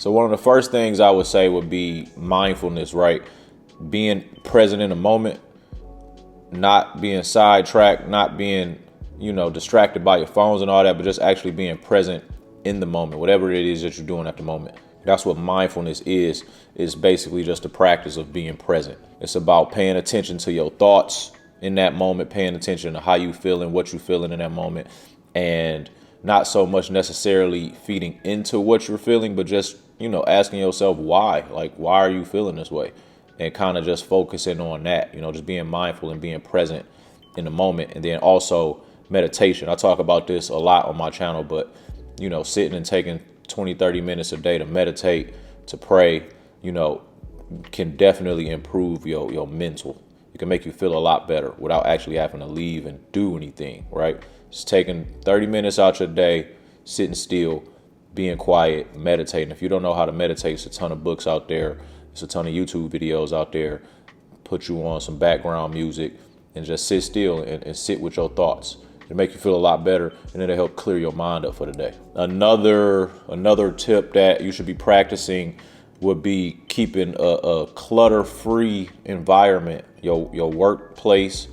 So one of the first things I would say would be mindfulness, right? Being present in the moment, not being sidetracked, not being, distracted by your phones and all that, but just actually being present in the moment, whatever it is that you're doing at the moment. That's what mindfulness is basically just the practice of being present. It's about paying attention to your thoughts in that moment, paying attention to how you feeling, what you feeling in that moment, and not so much necessarily feeding into what you're feeling, but just, asking yourself why, like, why are you feeling this way? And kind of just focusing on that, just being mindful and being present in the moment. And then also meditation. I talk about this a lot on my channel, but, sitting and taking 20, 30 minutes a day to meditate, to pray, can definitely improve your mental. It can make you feel a lot better without actually having to leave and do anything, right? Just taking 30 minutes out your day, sitting still, being quiet, meditating. If you don't know how to meditate, there's a ton of books out there. There's a ton of YouTube videos out there. Put you on some background music and just sit still and sit with your thoughts. It'll make you feel a lot better, and it'll help clear your mind up for the day. Another tip that you should be practicing would be keeping a clutter-free environment. Your workplace,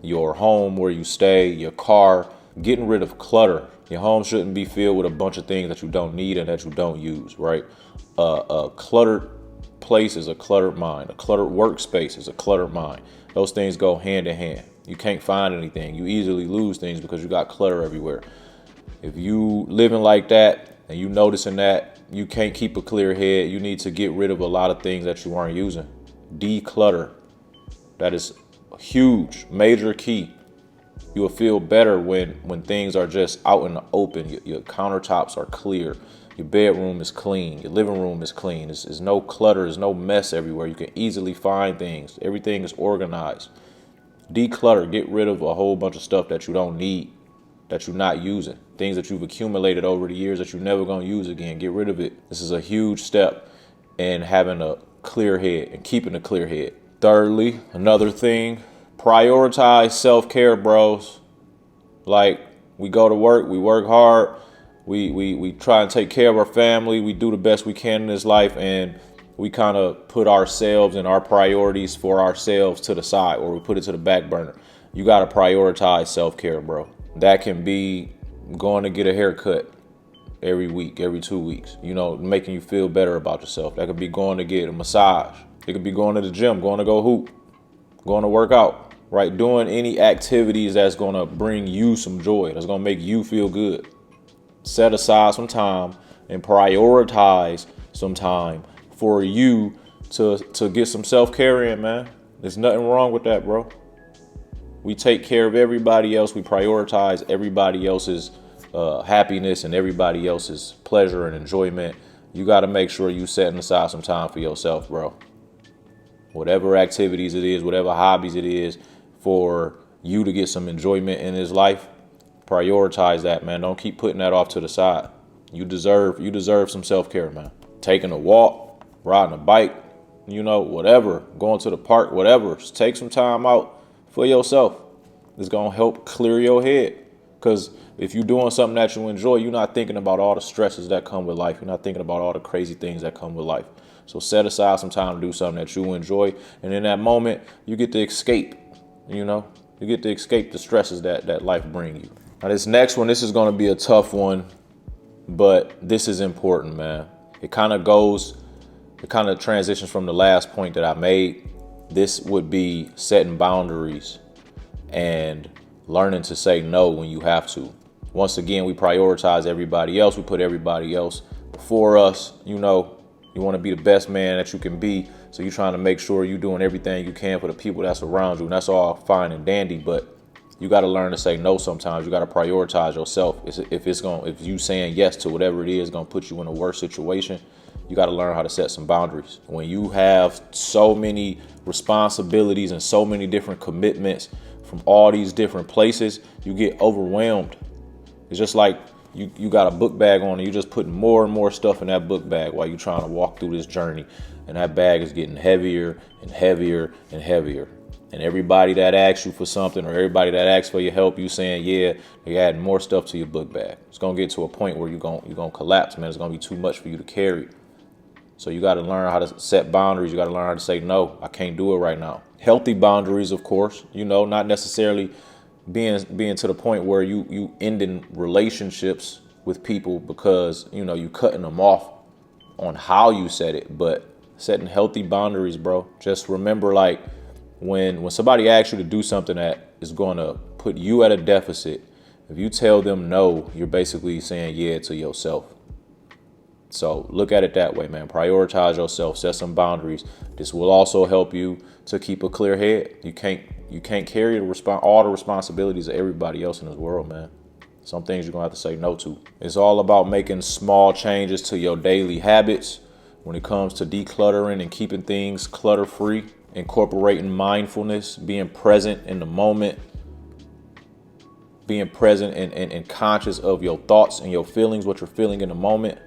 your home where you stay, your car, getting rid of clutter. Your home shouldn't be filled with a bunch of things that you don't need and that you don't use, right? A cluttered place is a cluttered mind. A cluttered workspace is a cluttered mind. Those things go hand in hand. You can't find anything. You easily lose things because you got clutter everywhere. If you living like that and you noticing that you can't keep a clear head, you need to get rid of a lot of things that you aren't using. Declutter. That is a huge, major key. You will feel better when things are just out in the open. Your countertops are clear. Your bedroom is clean. Your living room is clean. There's no clutter. There's no mess everywhere. You can easily find things. Everything is organized. Declutter. Get rid of a whole bunch of stuff that you don't need, that you're not using. Things that you've accumulated over the years that you're never going to use again. Get rid of it. This is a huge step in having a clear head and keeping a clear head. Thirdly, another thing, prioritize self-care, bros. Like, we go to work, we work hard, we try and take care of our family, we do the best we can in this life, and we kind of put ourselves and our priorities for ourselves to the side, or we put it to the back burner. You got to prioritize self-care, bro. That can be going to get a haircut every week, every 2 weeks, making you feel better about yourself. That could be going to get a massage. It could be going to the gym, going to go hoop, going to work out, right? Doing any activities that's going to bring you some joy, that's going to make you feel good. Set aside some time and prioritize some time for you to get some self-care in, man. There's nothing wrong with that, bro. We take care of everybody else. We prioritize everybody else's happiness and everybody else's pleasure and enjoyment. You got to make sure you setting aside some time for yourself, bro. Whatever activities it is, whatever hobbies it is, for you to get some enjoyment in this life, prioritize that, man. Don't keep putting that off to the side. You deserve some self-care, man. Taking a walk, riding a bike, whatever, going to the park, whatever. Just take some time out for yourself. It's going to help clear your head. Because if you're doing something that you enjoy, you're not thinking about all the stresses that come with life. You're not thinking about all the crazy things that come with life. So set aside some time to do something that you enjoy. And in that moment, you get to escape, you get to escape the stresses that life brings you. Now, this next one, this is going to be a tough one, but this is important, man. It kind of transitions from the last point that I made. This would be setting boundaries and learning to say no when you have to. Once again, we prioritize everybody else. We put everybody else before us. You want to be the best man that you can be. So you're trying to make sure you're doing everything you can for the people that's around you. And that's all fine and dandy. But you got to learn to say no sometimes. You got to prioritize yourself. If you saying yes to whatever it is going to put you in a worse situation, you got to learn how to set some boundaries. When you have so many responsibilities and so many different commitments from all these different places, you get overwhelmed. It's just like you got a book bag on and you're just putting more and more stuff in that book bag while you're trying to walk through this journey. And that bag is getting heavier and heavier and heavier. And everybody that asks you for something or everybody that asks for your help, you saying, yeah, they're adding more stuff to your book bag. It's going to get to a point where you're going to collapse, man. It's going to be too much for you to carry. So you got to learn how to set boundaries. You got to learn how to say, no, I can't do it right now. Healthy boundaries, of course, not necessarily being to the point where you ending relationships with people because, you cutting them off on how you set it, but setting healthy boundaries, bro. Just remember, like, when somebody asks you to do something that is going to put you at a deficit, if you tell them no, you're basically saying yeah to yourself. So look at it that way, man. Prioritize yourself, set some boundaries. This will also help you to keep a clear head. You can't carry all the responsibilities of everybody else in this world, man. Some things you're gonna have to say no to. It's all about making small changes to your daily habits when it comes to decluttering and keeping things clutter free, incorporating mindfulness, being present in the moment, being present and conscious of your thoughts and your feelings, what you're feeling in the moment.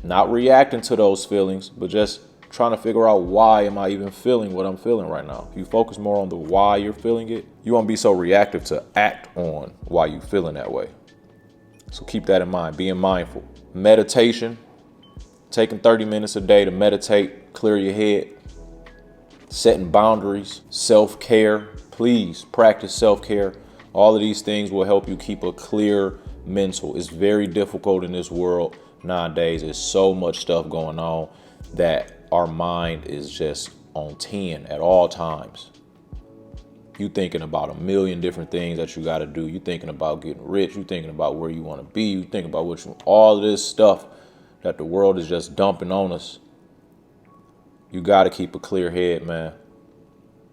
Not reacting to those feelings, but just trying to figure out, why am I even feeling what I'm feeling right now? If you focus more on the why you're feeling it, you won't be so reactive to act on why you're feeling that way. So keep that in mind, being mindful. Meditation, taking 30 minutes a day to meditate, clear your head, setting boundaries, self-care. Please practice self-care. All of these things will help you keep a clear mental. It's very difficult in this world nowadays. There's so much stuff going on that our mind is just on 10 at all times. You thinking about a million different things that you got to do. You thinking about getting rich. You thinking about where you want to be. You thinking about all of this stuff that the world is just dumping on us. You got to keep a clear head, man.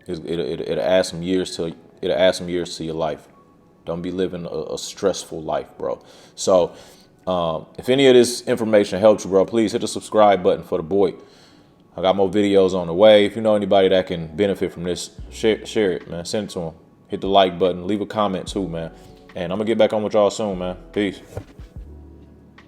It'll add some years to your life. Don't be living a stressful life, bro. So if any of this information helps you, bro, please hit the subscribe button for the boy. I got more videos on the way. If you know anybody that can benefit from this, share it, man. Send it to them. Hit the like button. Leave a comment too, man. And I'm going to get back on with y'all soon, man. Peace.